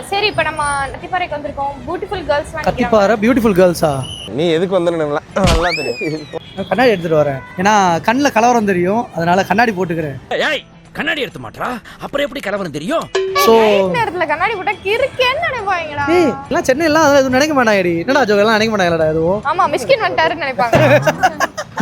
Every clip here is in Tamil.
சரி இப்போ நம்ம கத்திப்பாறைக்கு வந்திருக்கோம். பியூட்டிஃபுல் கேர்ள்ஸ் கத்திப்பாறை பியூட்டிஃபுல் கேர்ள்ஸா? நீ எதுக்கு வந்தேன்னு நல்லா தெரியும். கண்ணாடி எடுத்துட்டு வரேன், ஏன்னா கண்ணில் கலவரம் தெரியும், அதனால கண்ணாடி போட்டுக்கிறேன். ஏய் கண்ணாடி எடுத்து மாட்டா, அப்புறம் எப்படி கலவரம் தெரியும்? சோ நேரத்துல கண்ணாடி போட்டா கிறுக்கேன்னு நினைப்பாங்கடா. ஏய் எல்லாம் சென்னையில அதெல்லாம் எதுவும் நினைக்க மாட்டாங்கடி. என்னடா ஜோக் எல்லாம் நினைக்க மாட்டாங்கடா எதுவும். ஆமா மிஸ்கின் வந்துட்டாருன்னு நினைப்பாங்க.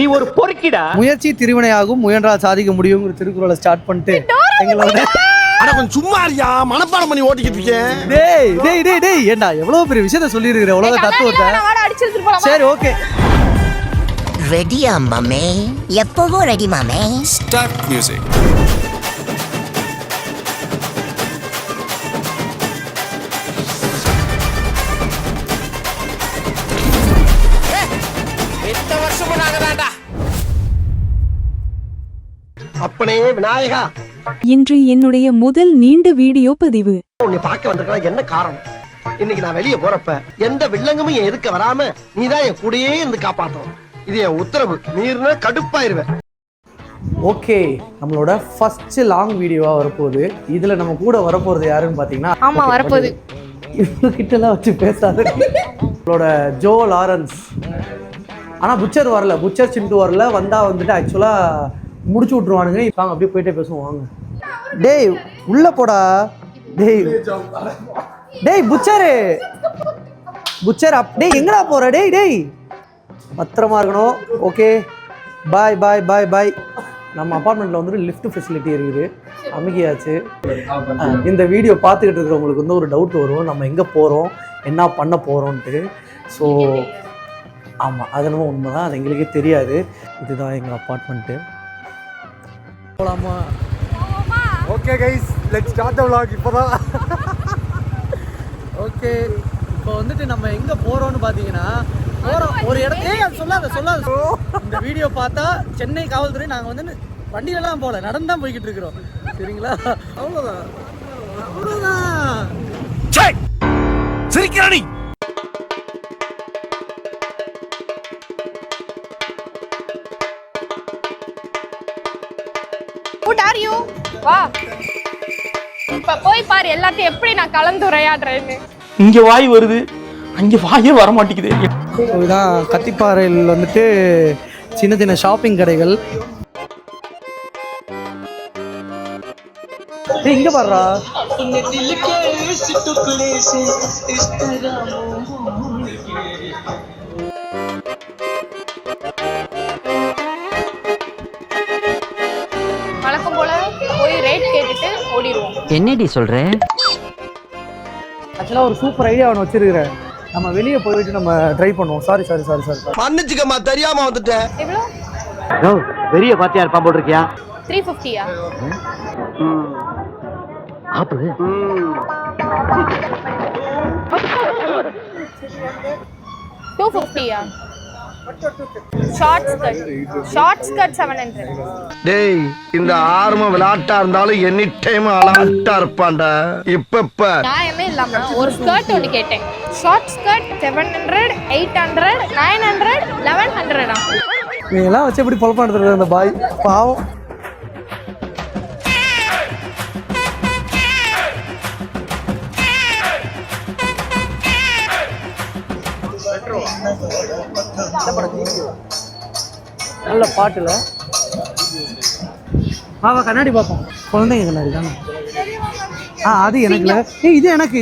நீ ஒரு பொறுக்கிடா. முயற்சி திருவினையாகும், முயன்றால் சாதிக்க முடியுங்கிற திருக்குறளை ஸ்டார்ட் பண்ணிட்டு எங்களோட ஆனா கொஞ்சம் சும்மா இருக்கியா, மனப்பாடம் பண்ணி ஓட்டிக்கிட்டு இருக்கேன். டேய் டேய் டேய் டேய் ஏண்டா எவ்வளவு பெரிய விஷயத்தை சொல்லி இருக்கிற உலக தத்துவத்தை. அடிச்சிட்டு போலாம். சரி ஓகே. ரெடியா மாமே? எப்பவோ ரெடி மாமே. Start music. இந்த வருஷமும் நாங்க தான்டா. அப்பனே விநாயகா, இன்று என்னுடைய முதல் நீண்ட வீடியோ பதிவு. உன்னை பார்க்க வந்திருக்கலாம். என்ன காரணம்? இன்னைக்கு நான் வெளியே போறப்ப எந்த வில்லங்கமும் என் எதுக்க வராம நீதான் என் கூடயே இருந்து காப்பாத்தணும். இது என் உத்தரவு. மீறினா கடுப்பாயிருவேன். ஓகே, நம்மளோட ஃபர்ஸ்ட் லாங் வீடியோவா வரப்போகுது. இதுல நம்ம கூட வரப்போறது யாருன்னு பாத்தீங்கன்னா, ஆமா வரப்போகுது. இவ்வளவு கிட்டலாம் வச்சு பேசாத. நம்மளோட ஜோ லாரன்ஸ். ஆனா புச்சர் வரல, புச்சர் சிண்டு வரல. வந்தா வந்துட்டு ஆக்சுவலா முடிச்சு விட்டுருவானுங்க. வாங்க அப்படியே போயிட்டே பேசுவோம் வாங்க. டேய் உள்ள போடா. டேய் டேய் புச்சரு புச்சர் டேய் எங்கடா போற? டேய் டேய் பத்திரமா இருக்கணும். ஓகே பாய் பாய் பாய் பாய். நம்ம அப்பார்ட்மெண்ட்டில் வந்துட்டு லிஃப்ட் ஃபெசிலிட்டி இருக்குது, அமைக்கியாச்சு. இந்த வீடியோ பார்த்துக்கிட்டு இருக்கிறவங்களுக்கு வந்து ஒரு டவுட் வரும், நம்ம எங்கே போகிறோம் என்ன பண்ண போகிறோன்ட்டு. ஸோ ஆமாம், அது நம்ம உண்மை தான், அது எங்களுக்கே தெரியாது. இதுதான் எங்கள் அப்பார்ட்மெண்ட்டு. போகலாமா? Okay guys, let's start the vlog. இப்போதான் ஓகே, இப்போ வந்துட்டு நம்ம எங்கே போகிறோம்னு பார்த்தீங்கன்னா, போகிறோம் ஒரு இடத்துல. சொல்லாத இந்த வீடியோ பார்த்தா சென்னை காவல்துறை நாங்கள் வந்து வண்டியிலலாம் போகல, நடந்து தான் போய்கிட்டு இருக்கிறோம். சரிங்களா? அவ்வளோதான். சிரிக்கிறானி. Who are you? வா. இப்ப போய் பாரு எல்லாத்தையும் எப்படி நான் கலந்துரையாடுறேன்னு. இங்க வாய் வருது, அங்க வாயே வர மாட்டேங்குது. இதுதான் கத்திப்பாறையில் வந்துட்டு சின்ன சின்ன ஷாப்பிங் கடைகள். இங்க பாருடா. வழக்கம் போல போய் ரேட் கேட்டுட்டு ஓடிடுவோம். என்னடி சொல்ற? ஆக்சுவலா ஒரு சூப்பர் ஐடியா ஒன்று வச்சிருக்கிறேன். நம்ம வெளியே போயிட்டு நம்ம ட்ரை பண்ணுவோம். சாரி. மன்னிச்சுக்கம்மா, தெரியாம வந்துட்டேன். எவ்வளோ? பெரிய பாத்தியா இருப்பான் போட்டிருக்கியா? 350யா? ஆப்பு 250யா? Short skirt 700. டேய், இந்த ஆர்ம விளையாட்டா இருந்தாலும் எனி டைம் அலாட்டா இருப்பான்டா. இப்ப நியாயமே இல்லாம ஒரு ஸ்கர்ட் ஒன்று கேட்டேன். Short skirt 700, 800, 900, 1100. நீங்களாம் வச்சு எப்படி பொழப்பா எடுத்துருக்க அந்த பாய் பாவம். நல்ல பாட்டுல வாவா கண்ணாடி பார்ப்போம். குழந்தைங்க கண்ணாடி தானே? அது எனக்குல. இது எனக்கு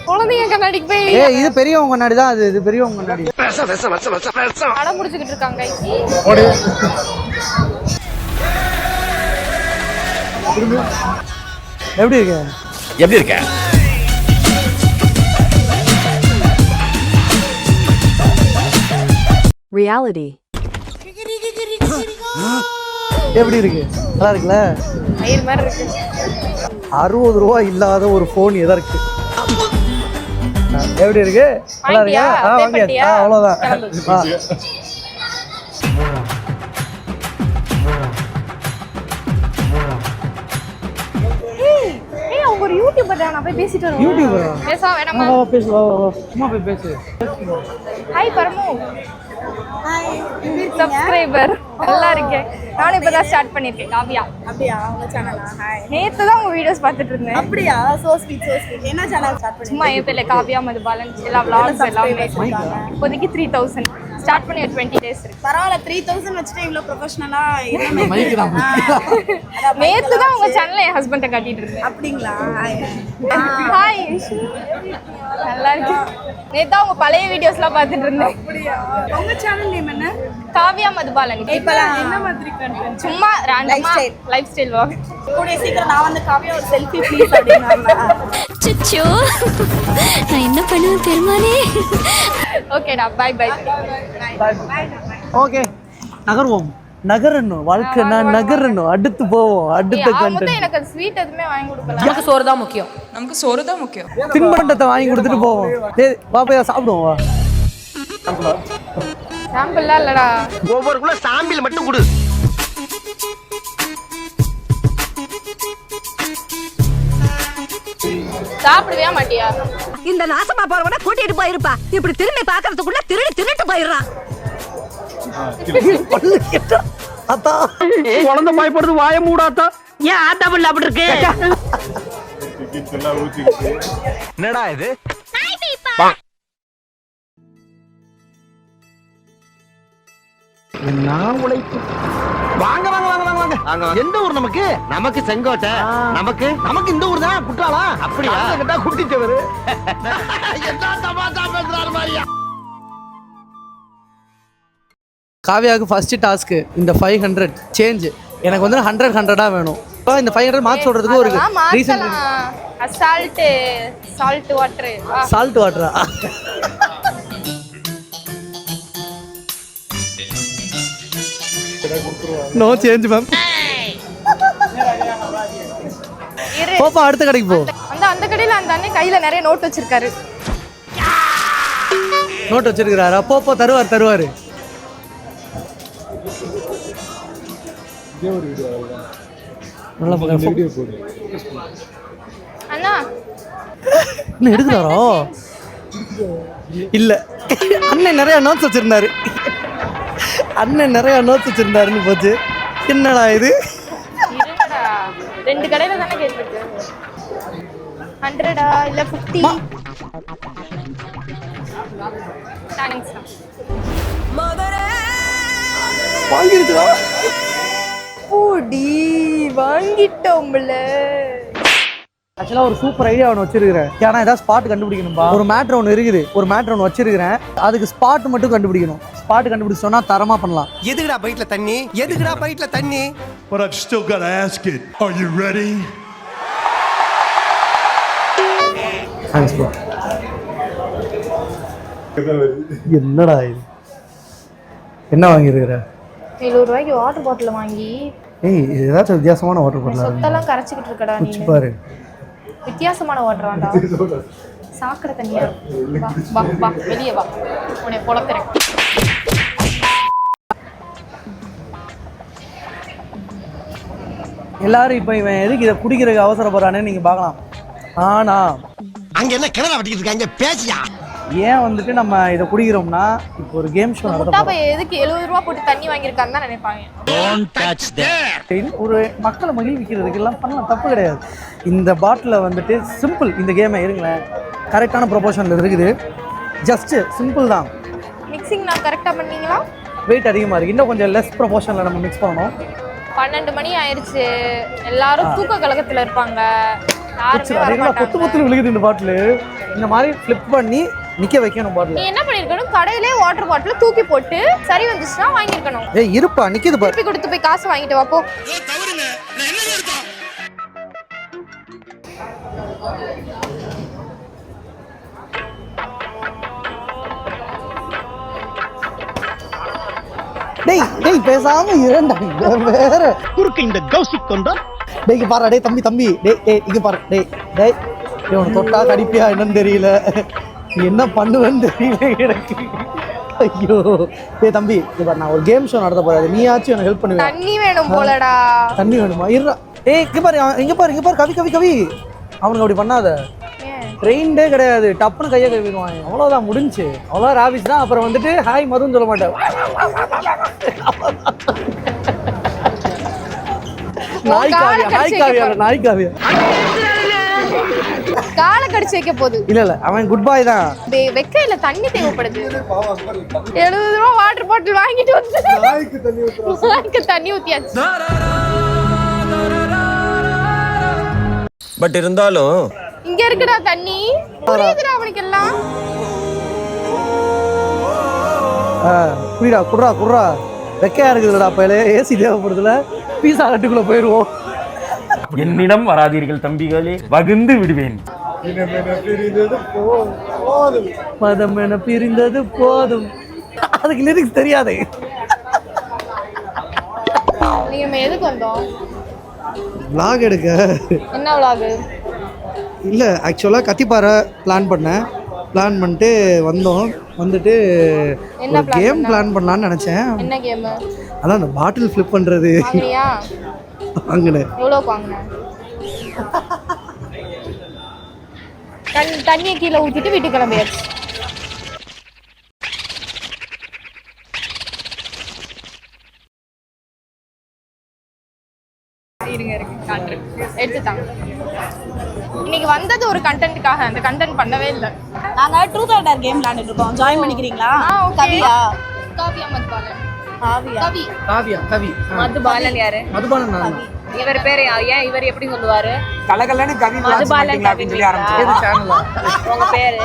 குழந்தைங்க கண்ணாடிக்கு போய் இது பெரியவங்க கண்ணாடி தான். இது பெரியவங்க கண்ணாடி. அடம் முடிச்சுக்கிட்டு இருக்காங்க. எப்படி இருக்க? Reality. எப்படி இருக்கு? நல்லா இருக்குல்ல? மயில் மாதிரி இருக்கு. 60 ரூபா இல்லாத ஒரு போன் எதற்கு? எப்படி இருக்கு? நல்லா இருக்கா? வாங்கியா? அவ்வளோதான். அவங்க ஒரு யூடியூபர் தான். நான் போய் பேசிட்டு வருவேன். யூடியூபரா? பேசா வேணாமா? பேசு. சும்மா போய் பேசு. ஹாய் பரமு. சப்ஸ்கிரைபர் நல்லா இருக்கேன். நானும் இப்பதான் ஸ்டார்ட் பண்ணிருக்கேன். காவியா. அப்படியா? உங்க சேனலா? ஹாய். நேத்து தான் உங்க வீடியோஸ் பார்த்துட்டு இருந்தேன். அப்படியா? So sweet so sweet. என்ன சேனல் ஸ்டார்ட் பண்ணீங்க? சும்மா என் பேர்ல காவியா மதுபாலன் எல்லா vlogs எல்லாமே. இப்போதைக்கு 3000 ஸ்டார்ட் பண்ணி 20 days இருக்கு. பரவாயில்ல 3000 வச்சுட்டு இவ்ளோ ப்ரொஃபஷனலா நேத்து தான் உங்க சேனல்ல என் ஹஸ்பண்ட காட்டிட்டு இருந்தேன். அப்படிங்களா? ஹாய். ஹாய். நல்லா இருக்கு. நேத்து உங்க பழைய வீடியோஸ்லாம் பார்த்துட்டு இருந்தேன். அப்படியா? உங்க சேனல் நேம் என்ன? காவியா மதுபாலன். இப்பலாம் என்ன மாதிரி கண்டென்ட்? சும்மா ரேண்டமா லைஃப் ஸ்டைல் vlog. கூடிய சீக்கிரம் நான் வந்து காவியா ஒரு செல்ஃபி ப்ளீஸ் அப்படினால. சுச்சோ நான் என்ன பண்ணுவேன் பெருமானே. ஓகேடா பை பை. ஓகே நகர்வோம். நகரணும் வாழ்க்கைனா நகரணும். அடுத்து போவோம். அடுத்த கண்டென்ட். எனக்கு ஸ்வீட் எதுவுமே வாங்கி கொடுக்கல. நமக்கு சோறு தான் முக்கியம். நமக்கு சோறு தான் முக்கியம். தின்பண்டத்தை வாங்கி கொடுத்துட்டு போவோம். டேய் பாப்பா சாப்பிடுவோம் வா. சாம்பிள்லாம் இல்லடா. ஒவ்வொருக்குள்ள சாம்பிள் மட்டும் கொடு. சாப்பிடுவியா மாட்டியா? இந்த நாசமா போறவன கூட்டிட்டு போயிருப்பா. இப்படி திரும்பி பாக்குறதுக்குள்ள திருட்டு போயிடுறான். அத்தா குழந்தை பயப்படுது வாய மூடாத்தா. ஏன் ஆத்தா புள்ள அப்படி இருக்கு? என்னடா இது? நான் உழைப்பு. வாங்க வாங்க வாங்க வாங்க வாங்க. எந்த ஊர் நமக்கு? நமக்கு செங்கோட்டை. நமக்கு இந்த ஊர் தான். குற்றாலா? அப்படியா? கேட்டா குட்டிச்சவரு. என்ன தமாஷா பேசுறாரு மாதிரியா? காவியாவுக்கு ஃபர்ஸ்ட் டாஸ்க் இந்த 500 சேஞ்ச். எனக்கு வந்து 100 வேணும். இப்போ இந்த 500 மார்க் சொல்றதுக்கு ஒரு ரீசன். Salt water. சால்ட் வாட்டரா? No change ma'am. போப்பா அடுத்த கடைக்கு போ. அந்த கடையில அந்த அண்ணன் கையில நிறைய நோட் வச்சிருக்காரு. நோட் வச்சிருக்காரா? போப்பா தருவாரு. நல்லா அண்ணா என்ன எடுக்கிறாரோ? இல்ல அண்ணன் நிறைய நோட்ஸ் வச்சிருந்தாரு. வச்சிருந்தாருன்னு போச்சு. என்னடா இது? ரெண்டு கடையில தானே கேட்டிருக்கு. 100 இல்ல 50? வாங்கிருச்சா? ஓடி வாங்கிட்டோம்ல. ஆக்சுவலா ஒரு சூப்பர் ஐடியா ஒன்று வச்சிருக்கிறேன். ஏன்னா ஏதாவது ஸ்பாட் கண்டுபிடிக்கணும்பா. ஒரு மேட்ரு ஒன்று இருக்குது. ஒரு மேட்ரு ஒன்று வச்சிருக்கிறேன். அதுக்கு ஸ்பாட் மட்டும் கண்டுபிடிக்கணும். ஸ்பாட் கண்டுபிடிச்சோன்னா தரமா பண்ணலாம். எதுக்குடா பைட்ல தண்ணி? But I've still got to ask it. Are you ready? Thanks bro. என்னடா இது? என்ன வாங்கியிருக்கிற? 700 ரூபாய்க்கு வாட்டர் பாட்டில் வாங்கி. ஏய் இது ஏதாச்சும் வித்தியாசமான வாட்டர் பாட்டில். சொத்தெல்லாம் கரைச்சிக்கிட்டு இருக்கடா நீ. பாரு வித்தியாசமான வாட்டர் வேண்டா. சாக்கடை தண்ணியா. வா வெளியே வா. உன்னை பொளக்குறேன். எல்லாரும் இப்போ இவன் எதுக்கு இதை குடிக்கிறதுக்கு அவசரப்படுறானே நீங்க பார்க்கலாம். ஆனா அங்க என்ன கிணறு வெட்டிக்கிட்டு இருக்காங்க பேசியா? ஏன் வந்துட்டு நம்ம இதை குடிக்கிறோம்னா இப்போ ஒரு கேம் ஷோ முட்டாப்ப எதுக்கு 70 ரூபாய் போட்டு தண்ணி வாங்கியிருக்கான்னு தான் நினைப்பாங்க. ஒரு மக்களை மகிழ்விக்கிறதுக்கு எல்லாம் பண்ணலாம், தப்பு கிடையாது. இந்த பாட்டில் வந்துட்டு சிம்பிள். இந்த கேமை இருங்களேன் கரெக்டான ப்ரொபோர்ஷனில் இருக்குது. ஜஸ்ட்டு சிம்பிள் தான். மிக்சிங் நான் கரெக்டாக பண்ணீங்களா? வெயிட் அதிகமாக இருக்குது. இன்னும் கொஞ்சம் லெஸ் ப்ரொபோர்ஷனில் நம்ம மிக்ஸ் பண்ணணும். 12 மணி ஆயிடுச்சு. எல்லாரும் தூக்க கலகத்தில் இருப்பாங்க. கொத்து கொத்து விழுகுது இந்த பாட்டில். இந்த மாதிரி ஃப்ளிப் பண்ணி நிக்க வைக்கணும் பாட்டில். நீ என்ன பண்ணிருக்கணும்? கடையிலே வாட்டர் பாட்டில் தூக்கி போட்டு சரி வந்துச்சுன்னா வாங்கிருக்கணும். ஏய் இருப்பா நிக்குது பாரு. திருப்பி கொடுத்து போய் காசு வாங்கிட்டு வா போ. டேய் பேசாம இரண்டா வேற குறுக்கு இந்த கௌசிக் கொண்டா. டேய் பாரு. டேய் தம்பி டேய் இங்க பாரு. டேய் இவனை தொட்டா கடிப்பியா என்னன்னு தெரியல. என்ன பண்ணுவேன்னு தெரியல எனக்கு. ஐயோ டேய் தம்பி இங்க பாரு. நான் ஒரு கேம் ஷோ நடத்த போறேன். நீயாச்சும் எனக்கு ஹெல்ப் பண்ணுவேன். தண்ணி வேணும் போலடா. தண்ணி வேணுமா? இருடா. டேய் இங்க பாரு கவி. அவனுக்கு அப்படி பண்ணாத. ட்ரெயின்டே கிடையாது, டப்புன்னு கையை கழுவிடுவாங்க, அவ்வளோதான் முடிஞ்சு. அவ்வளோ ராபிஸ் தான். அப்புறம் வந்துட்டு ஹாய் மதுன்னு சொல்ல மாட்டேன், நாய் காவியா, நாய் காவியா, நாய் காவியா. காலை கடிச்சு வைக்க போகுது. இல்ல அவன் குட் பாய் தான். வெக்கையில தண்ணி தேவைப்படுது. 70 ரூபா வாட்டர் பாட்டில் வாங்கிட்டு வந்து நாய்க்கு தண்ணி ஊத்தியாச்சு. பட் இருந்தாலும் இங்க இருக்குடா தண்ணி, புரியுதுடா அவனுக்கு எல்லாம். புரியுடா, குடுறா குடுறா, வெக்கையா இருக்குதுடா, பையில ஏசி தேவைப்படுதுல, பீஸா கட்டுக்குள்ள போயிருவோம். என்னிடம் வராதீர்கள் தம்பிகளே, வகுந்து விடுவேன். மதம் என பிரிந்தது போதும். அதுக்கு லிரிக்ஸ் தெரியாது. நீங்க எதுக்கு வந்தோம்? vlog எடுக்க. என்ன vlog? இல்ல ஆக்சுவலாக கத்திப்பாறை பிளான் பண்ணிட்டு வந்தோம். வந்துட்டு ஒரு கேம் பிளான் பண்ணலான்னு நினைச்சேன். என்ன கேம்? அதான் அந்த பாட்டில் ஃபிளிப் பண்றது. வாங்குனியா? வாங்கினேன். எவ்வளோக்கு வாங்கினேன்? தண்ணியை கீழே ஊற்றிட்டு வீட்டுக்கு கிளம்பியாச்சு. எடுத்துட்டாங்க. இன்னைக்கு வந்தது ஒரு கண்டென்ட்டுக்காக, அந்த கண்டென்ட் பண்ணவே இல்லை. நாங்க ட்ரூத் ஆர் டேர் கேம் விளையாண்டுட்டு இருக்கோம். ஜாயின் பண்ணிக்கிறீங்களா? கவியா மதுபாலன். கவி மதுபாலன் யாரு? மதுபாலன் நான். இவர் பேரு ஏன் இவர் எப்படி சொல்லுவாரு? கலகலன்னு கவி மதுபாலன் அப்படின்னு சொல்லி ஆரம்பிச்சாங்க. உங்க பேரு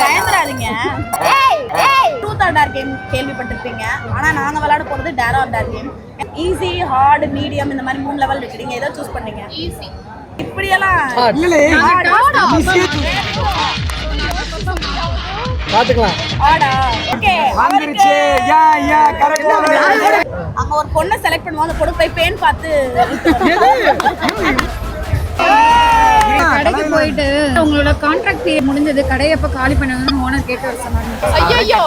பயந்துடாதீங்க. ட்ரூத் ஆர் டேர் கேம் கேள்விப்பட்டிருப்பீங்க. ஆனா நாங்க விளையாட போறது dare or dare game. Easy, hard, medium இந்த மாதிரி 3 லெவல் இருக்கு. நீங்க எதை சூஸ் பண்ணீங்க? ஈஸி. இப்படி எல்லாம் பாத்துக்கலாம். ஆடா ஓகே வந்துருச்சு. யா யா கரெக்ட்டா. அங்க ஒரு பொண்ணை செலக்ட் பண்ணுவாங்க. அந்த பொண்ணு போய் பேன் பார்த்து கடைக்கு போயிட்டு உங்களோட கான்ட்ராக்ட் பீரியட் முடிஞ்சது, கடையை எப்ப காலி பண்ணுவாங்கன்னு ஓனர் கேட்டு வர சொன்னாங்க. ஐயோ